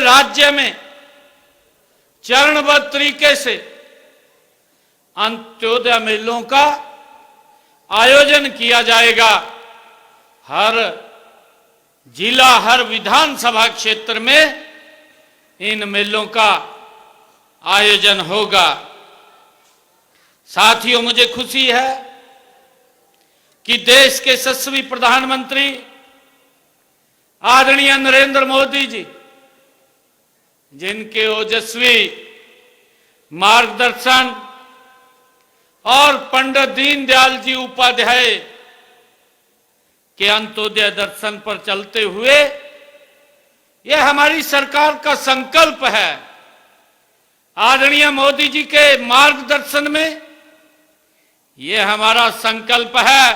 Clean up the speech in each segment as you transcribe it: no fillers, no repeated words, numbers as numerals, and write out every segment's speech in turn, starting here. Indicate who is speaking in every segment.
Speaker 1: राज्य में चरणबद्ध तरीके से अंत्योदय मेलों का आयोजन किया जाएगा। हर जिला, हर विधानसभा क्षेत्र में इन मेलों का आयोजन होगा। साथियों, मुझे खुशी है कि देश के यशस्वी प्रधानमंत्री आदरणीय नरेंद्र मोदी जी, जिनके ओजस्वी मार्गदर्शन और पंडित दीनदयाल जी उपाध्याय के अंत्योदय दर्शन पर चलते हुए यह हमारी सरकार का संकल्प है। आदरणीय मोदी जी के मार्गदर्शन में यह हमारा संकल्प है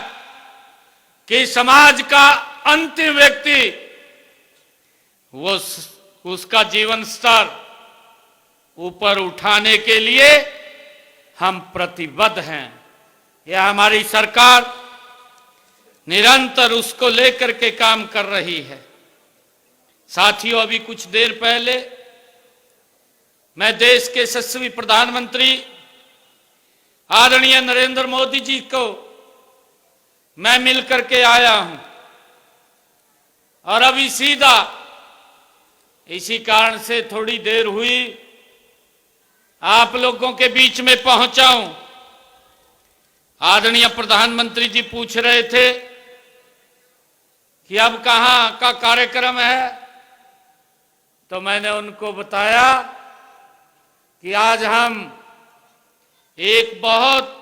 Speaker 1: कि समाज का अंतिम व्यक्ति वो उसका जीवन स्तर ऊपर उठाने के लिए हम प्रतिबद्ध हैं। यह हमारी सरकार निरंतर उसको लेकर के काम कर रही है। साथियों, अभी कुछ देर पहले मैं देश के यशस्वी प्रधानमंत्री आदरणीय नरेंद्र मोदी जी को मैं मिलकर के आया हूं और अभी सीधा इसी कारण से थोड़ी देर हुई आप लोगों के बीच में पहुंचा हूं। आदरणीय प्रधानमंत्री जी पूछ रहे थे कि अब कहां का कार्यक्रम है, तो मैंने उनको बताया कि आज हम एक बहुत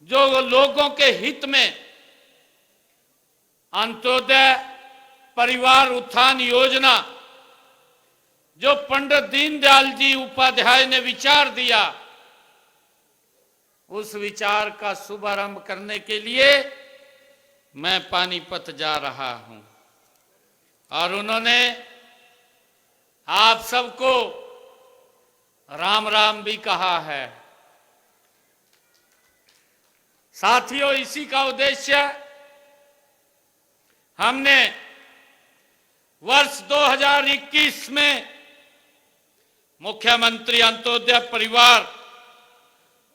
Speaker 1: जो लोगों के हित में अंत्योदय परिवार उत्थान योजना जो पंडित दीनदयाल जी उपाध्याय ने विचार दिया, उस विचार का शुभारंभ करने के लिए मैं पानीपत जा रहा हूं और उन्होंने आप सबको राम राम भी कहा है। साथियों, इसी का उद्देश्य हमने वर्ष 2021 में मुख्यमंत्री अंत्योदय परिवार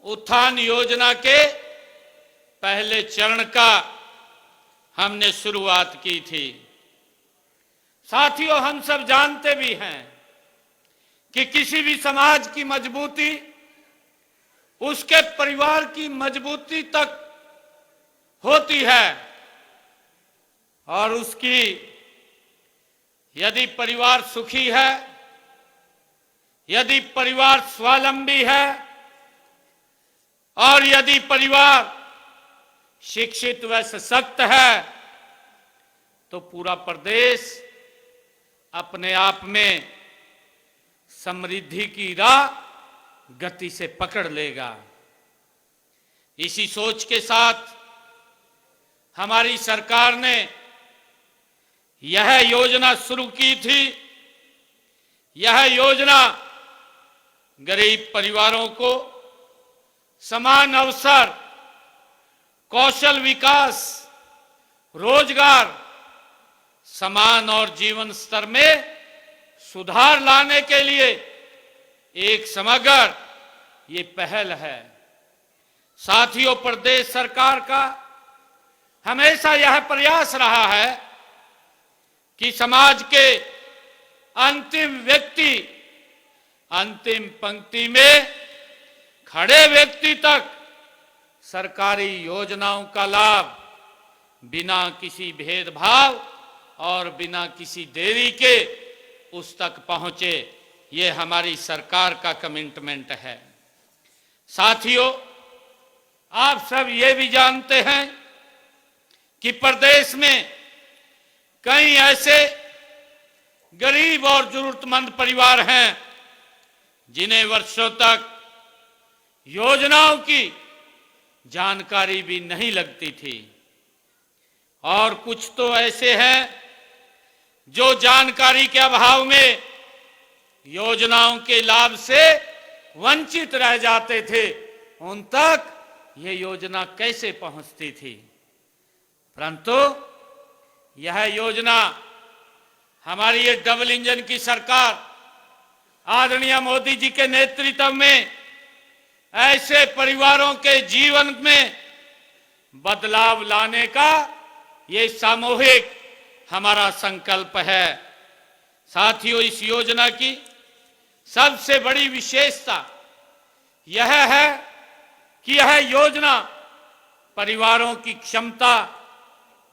Speaker 1: उत्थान योजना के पहले चरण का हमने शुरुआत की थी। साथियों, हम सब जानते भी हैं कि किसी भी समाज की मजबूती उसके परिवार की मजबूती तक होती है और उसकी यदि परिवार सुखी है, यदि परिवार स्वावलंबी है और यदि परिवार शिक्षित व सशक्त है तो पूरा प्रदेश अपने आप में समृद्धि की राह गति से पकड़ लेगा। इसी सोच के साथ हमारी सरकार ने यह योजना शुरू की थी। यह योजना गरीब परिवारों को समान अवसर, कौशल विकास, रोजगार, समान और जीवन स्तर में सुधार लाने के लिए एक समग्र ये पहल है। साथियों, प्रदेश सरकार का हमेशा यह प्रयास रहा है कि समाज के अंतिम व्यक्ति, अंतिम पंक्ति में खड़े व्यक्ति तक सरकारी योजनाओं का लाभ बिना किसी भेदभाव और बिना किसी देरी के उस तक पहुंचे। ये हमारी सरकार का कमिटमेंट है। साथियों, आप सब ये भी जानते हैं कि प्रदेश में कई ऐसे गरीब और जरूरतमंद परिवार हैं जिन्हें वर्षों तक योजनाओं की जानकारी भी नहीं लगती थी और कुछ तो ऐसे हैं जो जानकारी के अभाव में योजनाओं के लाभ से वंचित रह जाते थे। उन तक ये योजना कैसे पहुंचती थी, परंतु यह योजना हमारी ये डबल इंजन की सरकार आदरणीय मोदी जी के नेतृत्व में ऐसे परिवारों के जीवन में बदलाव लाने का ये सामूहिक हमारा संकल्प है। साथियों, इस योजना की सबसे बड़ी विशेषता यह है कि यह योजना परिवारों की क्षमता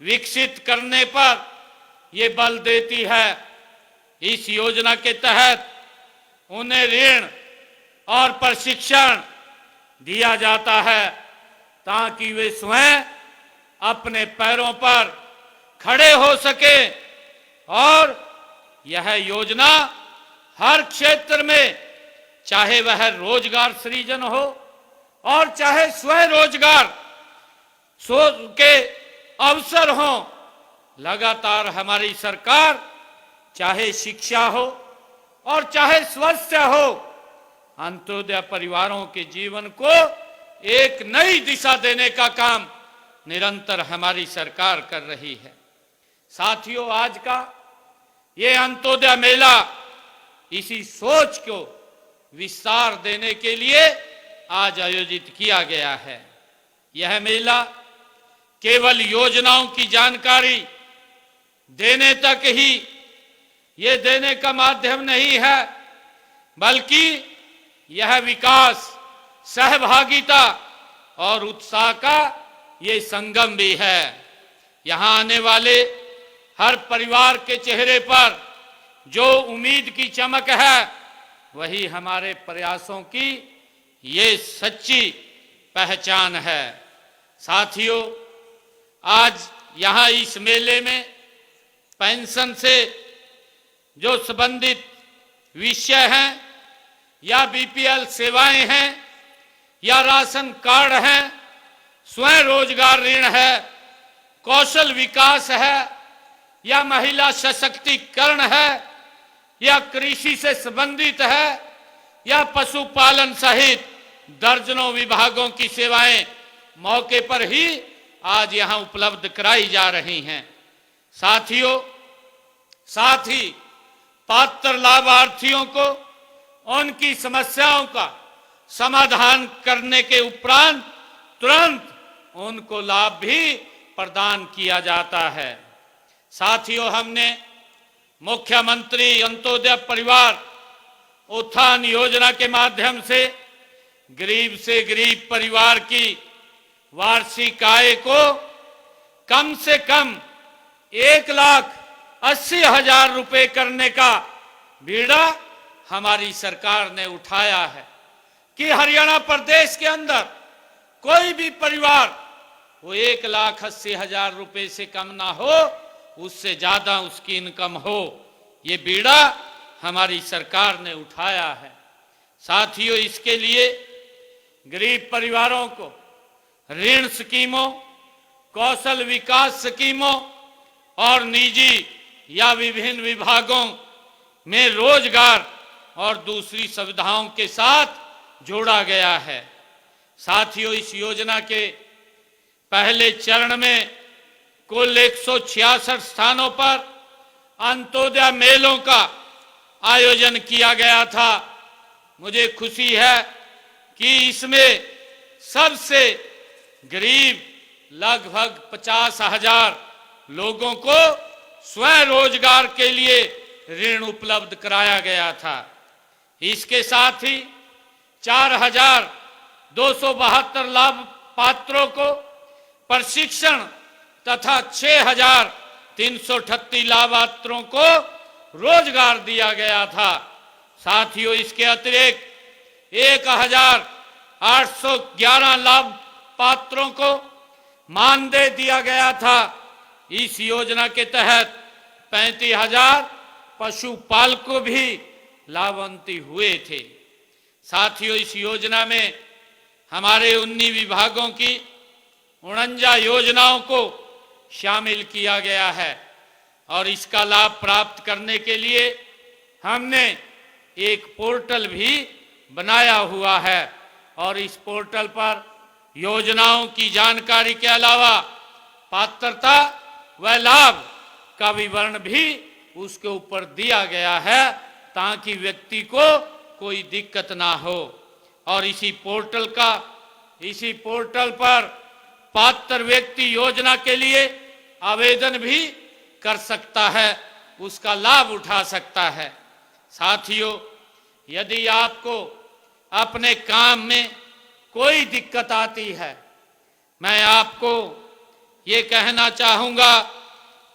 Speaker 1: विकसित करने पर ये बल देती है। इस योजना के तहत उन्हें ऋण और प्रशिक्षण दिया जाता है ताकि वे स्वयं अपने पैरों पर खड़े हो सके और यह योजना हर क्षेत्र में, चाहे वह रोजगार सृजन हो और चाहे स्वयं रोजगार के अवसर हो, लगातार हमारी सरकार चाहे शिक्षा हो और चाहे स्वास्थ्य हो, अंत्योदय परिवारों के जीवन को एक नई दिशा देने का काम निरंतर हमारी सरकार कर रही है। साथियों, आज का ये अंत्योदय मेला इसी सोच को विस्तार देने के लिए आज आयोजित किया गया है। यह मेला केवल योजनाओं की जानकारी देने तक ही ये देने का माध्यम नहीं है, बल्कि यह विकास, सहभागिता और उत्साह का ये संगम भी है। यहाँ आने वाले हर परिवार के चेहरे पर जो उम्मीद की चमक है, वही हमारे प्रयासों की ये सच्ची पहचान है। साथियों, आज यहाँ इस मेले में पेंशन से जो संबंधित विषय हैं या बीपीएल सेवाएं हैं या राशन कार्ड हैं, स्वयं रोजगार ऋण है, कौशल विकास है या महिला सशक्तिकरण है या कृषि से संबंधित है या पशुपालन सहित दर्जनों विभागों की सेवाएं मौके पर ही आज यहां उपलब्ध कराई जा रही हैं। साथियों, साथ ही पात्र लाभार्थियों को उनकी समस्याओं का समाधान करने के उपरांत तुरंत उनको लाभ भी प्रदान किया जाता है। साथियों, हमने मुख्यमंत्री अंत्योदय परिवार उत्थान योजना के माध्यम से गरीब परिवार की वार्षिक आय को कम से कम 1,80,000 रुपए करने का बीड़ा हमारी सरकार ने उठाया है कि हरियाणा प्रदेश के अंदर कोई भी परिवार वो 1,80,000 रुपए से कम ना हो, उससे ज्यादा उसकी इनकम हो। ये बीड़ा हमारी सरकार ने उठाया है। साथियों, इसके लिए गरीब परिवारों को ऋण स्कीमों, कौशल विकास स्कीमों और निजी या विभिन्न विभागों में रोजगार और दूसरी सुविधाओं के साथ जोड़ा गया है। साथियों, इस योजना के पहले चरण में कुल 166 स्थानों पर अंत्योदय मेलों का आयोजन किया गया था। मुझे खुशी है कि इसमें सबसे गरीब लगभग 50,000 लोगों को स्वयं रोजगार के लिए ऋण उपलब्ध कराया गया था। इसके साथ ही 4,272 लाभ पात्रों को प्रशिक्षण तथा 6,338 लाभार्थियों को रोजगार दिया गया था। साथियों, इसके अतिरिक्त 1,811 लाभ पात्रों को मानदेय दिया गया था। इस योजना के तहत 35,000 पशुपालकों भी लाभान्वित हुए थे। साथियों, इस योजना में हमारे 19 विभागों की 49 योजनाओं को शामिल किया गया है और इसका लाभ प्राप्त करने के लिए हमने एक पोर्टल भी बनाया हुआ है और इस पोर्टल पर योजनाओं की जानकारी के अलावा पात्रता व लाभ का विवरण भी उसके ऊपर दिया गया है ताकि व्यक्ति को कोई दिक्कत ना हो। और इसी पोर्टल पर पात्र व्यक्ति योजना के लिए आवेदन भी कर सकता है, उसका लाभ उठा सकता है। साथियों, यदि आपको अपने काम में कोई दिक्कत आती है, मैं आपको ये कहना चाहूँगा,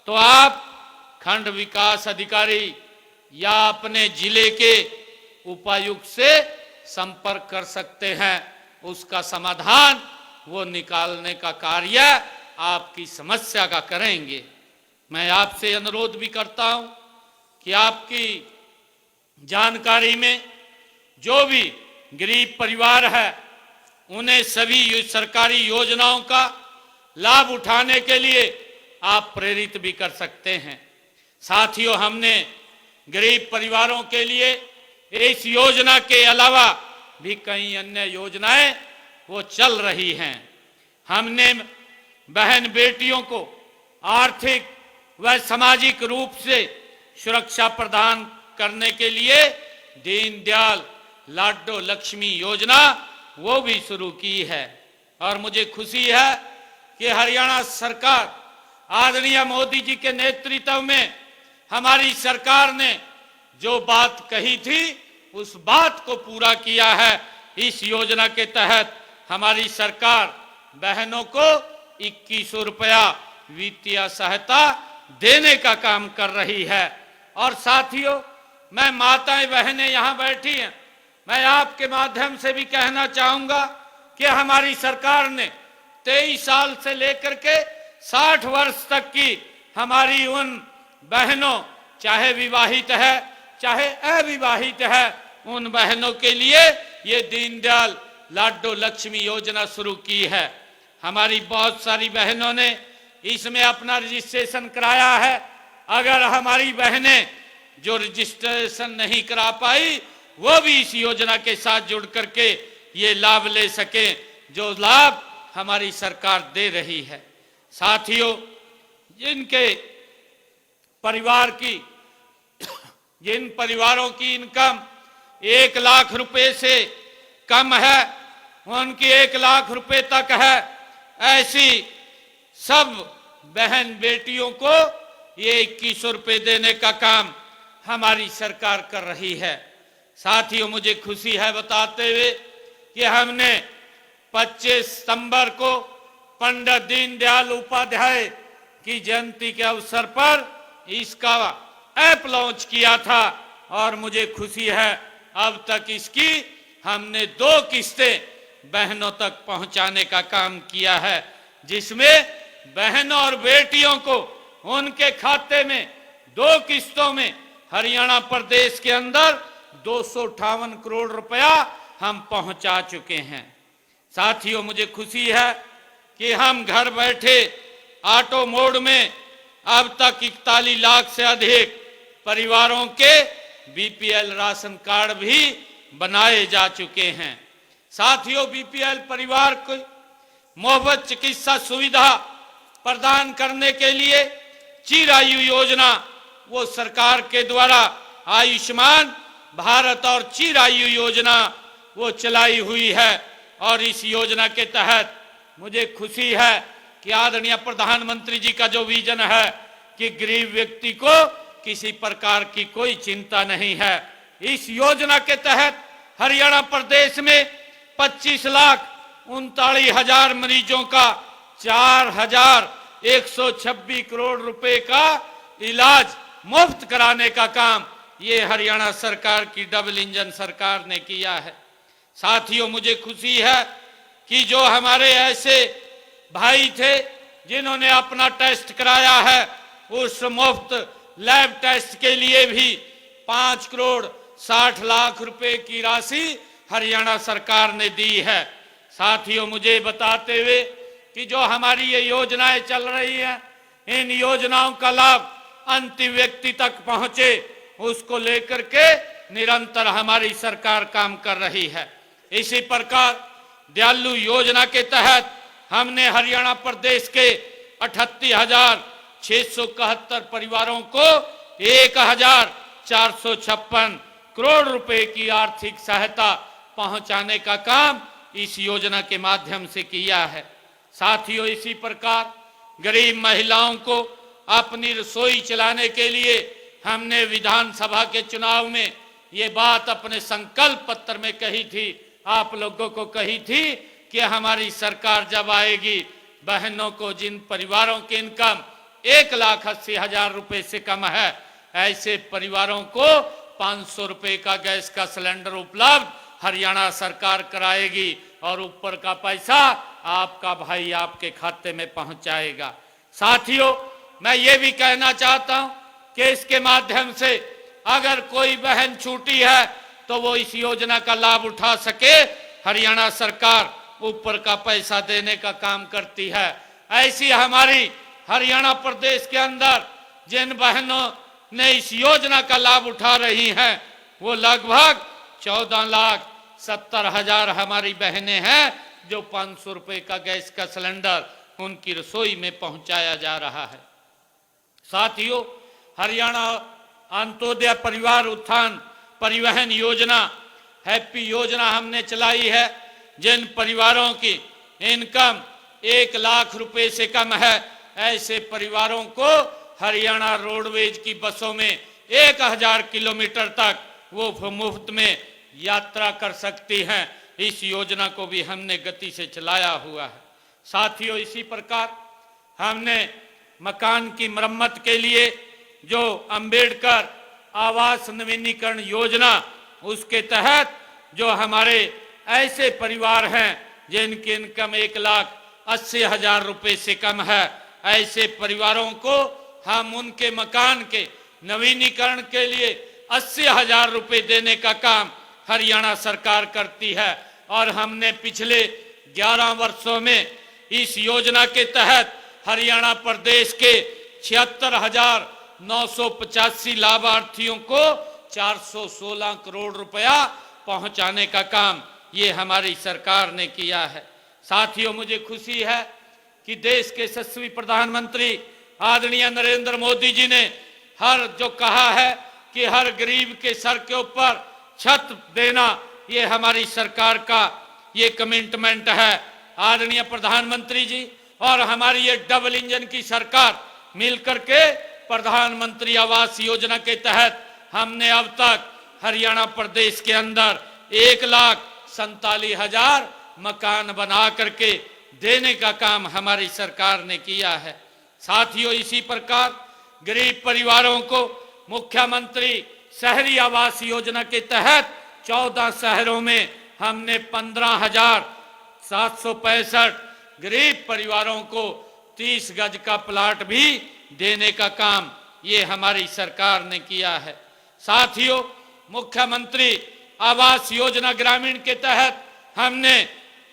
Speaker 1: तो आप खंड विकास अधिकारी या अपने जिले के उपायुक्त से संपर्क कर सकते हैं। उसका समाधान वो निकालने का कार्य आपकी समस्या का करेंगे। मैं आपसे अनुरोध भी करता हूं कि आपकी जानकारी में जो भी गरीब परिवार है, उन्हें सभी सरकारी योजनाओं का लाभ उठाने के लिए आप प्रेरित भी कर सकते हैं। साथियों, हमने गरीब परिवारों के लिए इस योजना के अलावा भी कई अन्य योजनाएं वो चल रही हैं। हमने बहन बेटियों को आर्थिक व सामाजिक रूप से सुरक्षा प्रदान करने के लिए दीनदयाल लाडो लक्ष्मी योजना वो भी शुरू की है। और मुझे खुशी है कि हरियाणा सरकार आदरणीय मोदी जी के नेतृत्व में हमारी सरकार ने जो बात कही थी उस बात को पूरा किया है। इस योजना के तहत हमारी सरकार बहनों को 2100 रुपया वित्तीय सहायता देने का काम कर रही है। और साथियों, मैं माताएं बहनें यहाँ बैठी हैं, मैं आपके माध्यम से भी कहना चाहूँगा कि हमारी सरकार ने 23 साल से लेकर के 60 वर्ष तक की हमारी उन बहनों, चाहे विवाहित है चाहे अविवाहित है, उन बहनों के लिए ये दीनदयाल लाडो लक्ष्मी योजना शुरू की है। हमारी बहुत सारी बहनों ने इसमें अपना रजिस्ट्रेशन कराया है। अगर हमारी बहनें जो रजिस्ट्रेशन नहीं करा पाई, वो भी इस योजना के साथ जुड़ करके ये लाभ ले सके जो लाभ हमारी सरकार दे रही है। साथियों, जिन परिवारों की इनकम 1 लाख रुपए से कम है, उनकी 1 लाख रुपए तक है, ऐसी सब बहन बेटियों को ये 2100 रुपए देने का काम हमारी सरकार कर रही है। साथियों, मुझे खुशी है बताते हुए कि हमने 25 सितंबर को पंडित दीनदयाल उपाध्याय की जयंती के अवसर पर इसका ऐप लॉन्च किया था। और मुझे खुशी है अब तक इसकी हमने 2 किस्तें बहनों तक पहुंचाने का काम किया है, जिसमें बहनों और बेटियों को उनके खाते में 2 किस्तों में हरियाणा प्रदेश के अंदर 258 करोड़ रुपया हम पहुंचा चुके हैं। साथियों, मुझे खुशी है कि हम घर बैठे ऑटो मोड में अब तक 41 लाख से अधिक परिवारों के बीपीएल राशन कार्ड भी बनाए जा चुके हैं। साथियों, बीपीएल परिवार को मुफ्त चिकित्सा सुविधा प्रदान करने के लिए चिरायु योजना वो सरकार के द्वारा आयुष्मान भारत और चिरायु योजना वो चलाई हुई है। और इस योजना के तहत मुझे खुशी है कि आदरणीय प्रधानमंत्री जी का जो विजन है कि गरीब व्यक्ति को किसी प्रकार की कोई चिंता नहीं है। इस योजना के तहत हरियाणा प्रदेश में 25,39,000 मरीजों का 4,126 करोड़ रुपए का इलाज मुफ्त कराने का काम ये हरियाणा सरकार की डबल इंजन सरकार ने किया है। साथियों, मुझे खुशी है कि जो हमारे ऐसे भाई थे जिन्होंने अपना टेस्ट कराया है, उस मुफ्त लैब टेस्ट के लिए भी 5 करोड़ 60 लाख रुपए की राशि हरियाणा सरकार ने दी है। साथियों, मुझे बताते हुए कि जो हमारी ये योजनाएं चल रही हैं, इन योजनाओं का लाभ अंतिम व्यक्ति तक पहुंचे, उसको लेकर के निरंतर हमारी सरकार काम कर रही है। इसी प्रकार दयालु योजना के तहत हमने हरियाणा प्रदेश के 38,671 परिवारों को 1456 करोड़ रुपए की आर्थिक सहायता पहुंचाने का काम इस योजना के माध्यम से किया है। साथियों, इसी प्रकार गरीब महिलाओं को अपनी रसोई चलाने के लिए हमने विधानसभा के चुनाव में ये बात अपने संकल्प पत्र में कही थी, आप लोगों को कही थी कि हमारी सरकार जब आएगी, बहनों को जिन परिवारों की इनकम 1,80,000 रुपए से कम है, ऐसे परिवारों को 500 रुपए का गैस का सिलेंडर उपलब्ध हरियाणा सरकार कराएगी और ऊपर का पैसा आपका भाई आपके खाते में पहुंचाएगा। साथियों, मैं ये भी कहना चाहता हूं कि इसके माध्यम से अगर कोई बहन छूटी है तो वो इस योजना का लाभ उठा सके, हरियाणा सरकार ऊपर का पैसा देने का काम करती है। ऐसी हमारी हरियाणा प्रदेश के अंदर जिन बहनों ने इस योजना का लाभ उठा रही हैं, वो लगभग 14,70,000 हमारी बहनें हैं जो 500 रुपए का गैस का सिलेंडर उनकी रसोई में पहुंचाया जा रहा है। साथियों, हरियाणा अंत्योदय परिवार उत्थान परिवहन योजना, हैप्पी योजना हमने चलाई है। जिन परिवारों की इनकम 1 लाख रुपए से कम है, ऐसे परिवारों को हरियाणा रोडवेज की बसों में 1000 किलोमीटर तक वो मुफ्त में यात्रा कर सकती हैं। इस योजना को भी हमने गति से चलाया हुआ है। साथियों, इसी प्रकार हमने मकान की मरम्मत के लिए जो अंबेडकर आवास नवीनीकरण योजना, उसके तहत जो हमारे ऐसे परिवार हैं जिनकी इनकम 1,80,000 रुपए से कम है, ऐसे परिवारों को हम उनके मकान के नवीनीकरण के लिए 80,000 रुपए देने का काम हरियाणा सरकार करती है। और हमने पिछले 11 वर्षों में इस योजना के तहत हरियाणा प्रदेश के 76,985 लाभार्थियों को 416 करोड़ रुपया पहुंचाने का काम ये हमारी सरकार ने किया है। साथियों, मुझे खुशी है कि देश के यशस्वी प्रधानमंत्री आदरणीय नरेंद्र मोदी जी ने जो कहा है कि हर गरीब के सर के ऊपर छत देना, ये हमारी सरकार का ये कमिटमेंट है। आदरणीय प्रधानमंत्री जी और हमारी ये डबल इंजन की सरकार मिलकर के प्रधानमंत्री आवास योजना के तहत हमने अब तक हरियाणा प्रदेश के अंदर 1,47,000 मकान बना करके देने का काम हमारी सरकार ने किया है। साथियों, इसी प्रकार गरीब परिवारों को मुख्यमंत्री शहरी आवास योजना के तहत 14 शहरों में हमने 15,765 गरीब परिवारों को 30 गज का प्लाट भी देने का काम ये हमारी सरकार ने किया है। साथियों, मुख्यमंत्री आवास योजना ग्रामीण के तहत हमने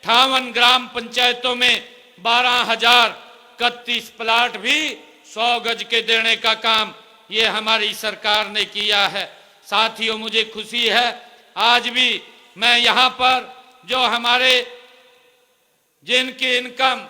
Speaker 1: 58 ग्राम पंचायतों में 12,031 प्लाट भी 100 गज के देने का काम ये हमारी सरकार ने किया है। साथियों, मुझे खुशी है आज भी मैं यहाँ पर जो हमारे जिनकी इनकम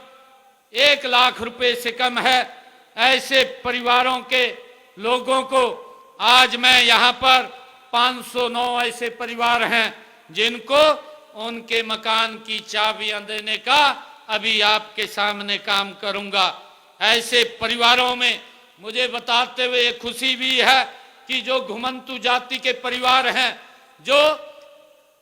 Speaker 1: 1 लाख रुपए से कम है, ऐसे परिवारों के लोगों को आज मैं यहाँ पर 509 ऐसे परिवार हैं जिनको उनके मकान की चाबियां देने का अभी आपके सामने काम करूंगा। ऐसे परिवारों में मुझे बताते हुए खुशी भी है कि जो घुमंतु जाति के परिवार हैं, जो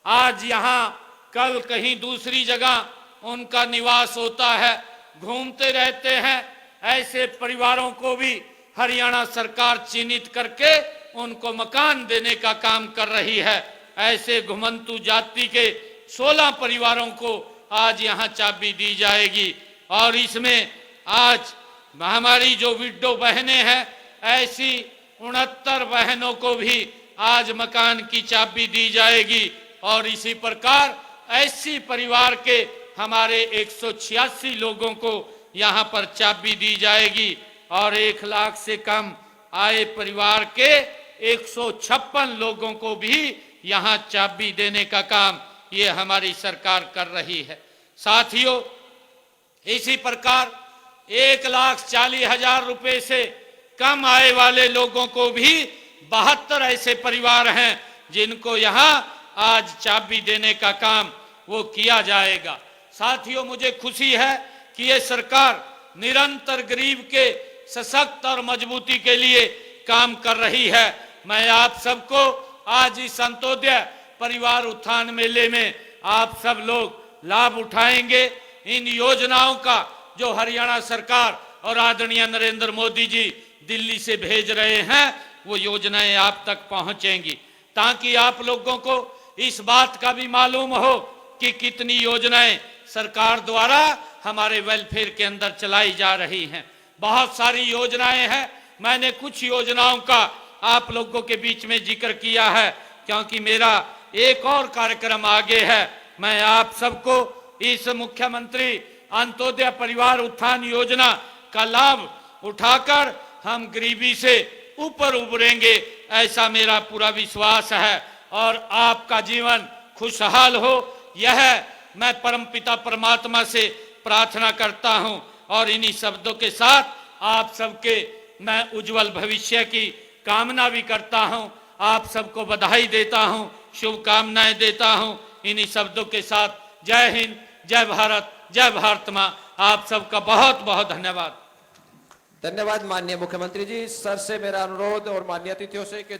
Speaker 1: आज यहाँ कल कहीं दूसरी जगह उनका निवास होता है, घूमते रहते हैं, ऐसे परिवारों को भी हरियाणा सरकार चिन्हित करके उनको मकान देने का काम कर रही है। ऐसे घुमंतु जाति के 16 परिवारों को आज यहाँ चाबी दी जाएगी और इसमें आज हमारी जो विडो बहनें हैं, ऐसी 69 बहनों को भी आज मकान की चाबी दी जाएगी और इसी प्रकार ऐसी परिवार के हमारे 186 लोगों को यहाँ पर चाबी दी जाएगी और 1 लाख से कम आए परिवार के 156 लोगों को भी यहाँ चाबी देने का काम ये हमारी सरकार कर रही है। साथियों, इसी प्रकार 1,40,000 रुपए से कम आय वाले लोगों को भी 72 ऐसे परिवार हैं जिनको यहाँ आज चाबी देने का काम वो किया जाएगा। साथियों, मुझे खुशी है कि ये सरकार निरंतर गरीब के सशक्त और मजबूती के लिए काम कर रही है। मैं आप सबको आज इस अंत्योदय परिवार उत्थान मेले में आप सब लोग लाभ उठाएंगे। इन योजनाओं का जो हरियाणा सरकार और आदरणीय नरेंद्र मोदी जी दिल्ली से भेज रहे हैं, वो योजनाएं आप तक पहुंचेंगी, ताकि आप लोगों को इस बात का भी मालूम हो कि कितनी योजनाएं सरकार द्वारा हमारे वेलफेयर के अंदर चलाई जा रही हैं। बहुत सारी योजनाएं हैं। मैंने कुछ योजनाओं का आप लोगों के बीच में जिक्र किया है, क्योंकि मेरा एक और कार्यक्रम आगे है। मैं आप सबको इस मुख्यमंत्री अंत्योदय परिवार उत्थान योजना का लाभ उठाकर हम गरीबी से ऊपर उभरेंगे, ऐसा मेरा पूरा विश्वास है। और आपका जीवन खुशहाल हो, यह मैं परमपिता परमात्मा से प्रार्थना करता हूं। और इन्हीं शब्दों के साथ आप सबके मैं उज्जवल भविष्य की कामना भी करता हूं। आप सबको बधाई देता हूं, शुभकामनाएं देता हूं। इन्हीं शब्दों के साथ जय हिंद, जय भारत, जय भारत मां। आप सबका बहुत बहुत धन्यवाद।
Speaker 2: धन्यवाद माननीय मुख्यमंत्री जी। सर से मेरा अनुरोध और माननीय अतिथियों से कि